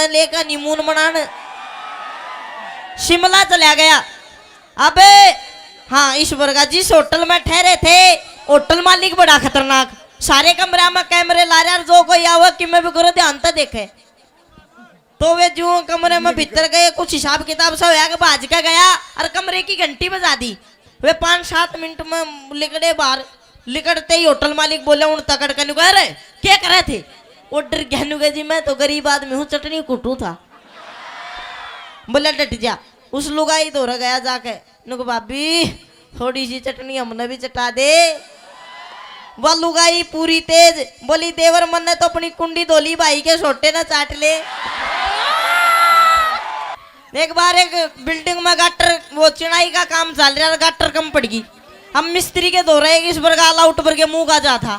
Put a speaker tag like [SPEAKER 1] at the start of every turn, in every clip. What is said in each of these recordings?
[SPEAKER 1] लेकर नीमून मनान शिमला चला गया। अबे हाँ, ईश्वर का जिस होटल में ठहरे थे होटल मालिक बड़ा खतरनाक, सारे कमरे में कैमरे ला रहा, जो कोई आवा कि मैं भी करो ध्यान तो देखे। तो वे जो कमरे में भीतर गए, कुछ हिसाब किताब सब है बाज का गया और कमरे की घंटी बजा दी। वे 5-7 मिनट में लिकड़े बाहर, लिकड़ते ही होटल मालिक बोले उन तकड़ कर अरे क्या कर रहे थे? ऑर्डर कहने जी मैं तो गरीब आदमी हूँ, चटनी कुटू था। बोला डट जा। उस लुगाई दौरा गया जाके, नुको भाभी थोड़ी सी चटनी हमने भी चटा दे। वह लुगाई पूरी तेज बोली देवर मन ने तो अपनी कुंडी धोली भाई के छोटे ना चाट ले। एक बार एक बिल्डिंग में गाटर वो चिनाई का काम चल रहा, गाटर कम पड़ गई। हम मिस्त्री के दो रहे इस बार गाला उठ भर के मुंह का जा था,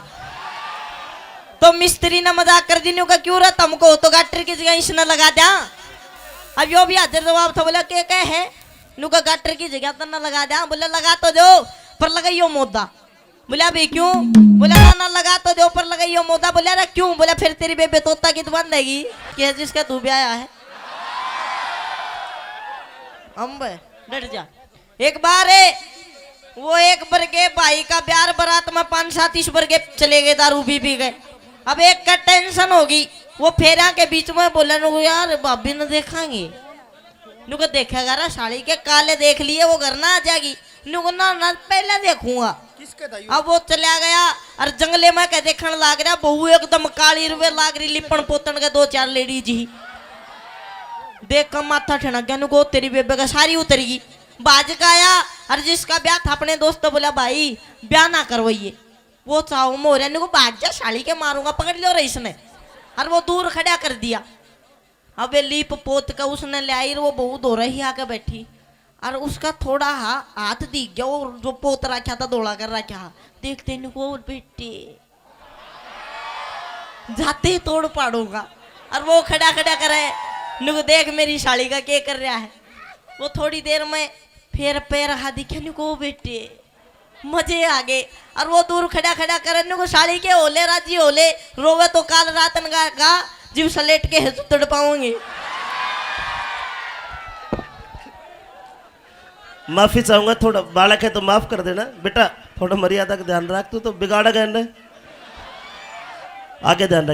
[SPEAKER 1] तो मिस्त्री ने मजाक कर दी का क्यों रहा तुमको, तो गाटर की जगह इसने लगा दिया। अब यो भी हाजिर जवाब था, बोला क्या है नुका गाटर की जगह तो ना लगा दिया। बोला लगा तो दो पर लगाइयो मोदा। बोला अभी क्यों? बोला ना लगा तो दो पर लगाइयो मोदा। बोला अरे क्यों? बोला फिर तेरी बेबे तोता की दुकान देगी क्या जिसका तू भी आया है। अम्ब डट जा। एक बार है वो एक बरगे भाई का प्यार बारात में 5-7 इस बरगे चले गए, दारू पी गए। अब एक का टेंशन होगी, वो फेरा के बीच में बोला नु यार भाभी ने देखांगे, नुको देखेगा रा साड़ी के काले देख लिए वो घर ना आ जाएगी, नुको ना पहले देखूंगा। अब वो चला गया और जंगले में क्या देखने लग रहा, बहू एकदम काली रुवे लाग रही, लिपन पोतन के 2-4 लेडीज ही देख कर माथा ठना गया, नुको तेरी बेबे का सारी उतरेगी। बाज का आया और जिसका ब्याह था अपने दोस्त तो बोला भाई ब्याह ना करवाइए, वो चाव में हो रहा है, बाज जा साड़ी के मारूंगा, पकड़ लो रईस ने और वो दूर खड़ा कर दिया। अब वे लीप पोत का उसने ले आई, वो बहू दो रही आके बैठी और उसका थोड़ा हाथ दिख गया, वो जो पोत रखा था दौड़ा कर रखा, देखते को बेटे जाते तोड़ पाड़ूंगा। और वो खड़ा खड़ा करे नुको देख मेरी साड़ी का क्या कर रहा है। वो थोड़ी देर में फिर पैर हा दिखे नुको बेटे मजे आ गए। और वो दूर खड़ा खड़ा करे नुको साड़ी के ओले राजी ओले रोवे तो काल रात का जीव सलेट के तोड़ पाओगे।
[SPEAKER 2] माफी चाहूंगा, थोड़ा बालक है तो माफ कर देना बेटा, थोड़ा मर्यादा का ध्यान रख, तू तो बिगाड़ा गया, आगे ध्यान रख।